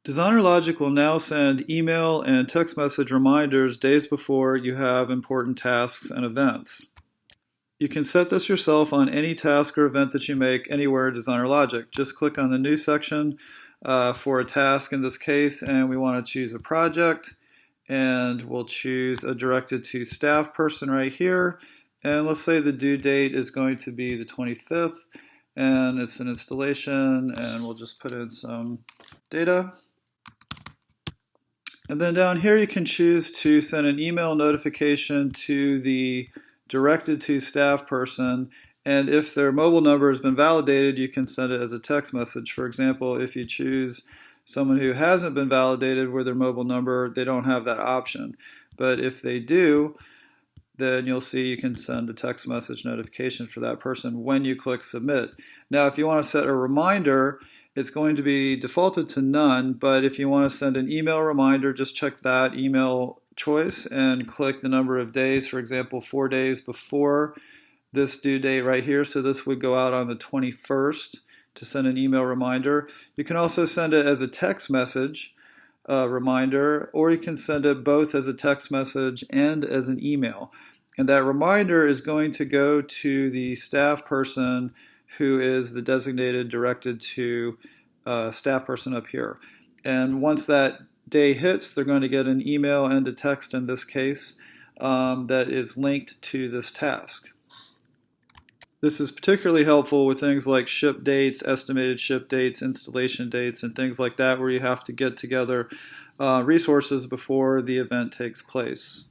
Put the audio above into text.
DesignerLogic will now send email and text message reminders days before you have important tasks and events. You can set this yourself on any task or event that you make anywhere in DesignerLogic. Just click on the New section for a task in this case, and we want to choose a project, and we'll choose a directed to staff person right here. And let's say the due date is going to be the 25th, and it's an installation, and we'll just put in some data. And then down here you can choose to send an email notification to the directed to staff person, and if their mobile number has been validated, you can send it as a text message. For example, if you choose someone who hasn't been validated with their mobile number, they don't have that option. But if they do, then you'll see you can send a text message notification for that person when you click submit. Now, if you want to set a reminder, it's going to be defaulted to none, but if you want to send an email reminder, just check that email choice and click the number of days, for example, 4 days before this due date right here. So this would go out on the 21st to send an email reminder. You can also send it as a text message reminder, or you can send it both as a text message and as an email. And that reminder is going to go to the staff person who is the designated directed to staff person up here. And once that day hits, they're going to get an email and a text in this case that is linked to this task. This is particularly helpful with things like ship dates, estimated ship dates, installation dates, and things like that, where you have to get together resources before the event takes place.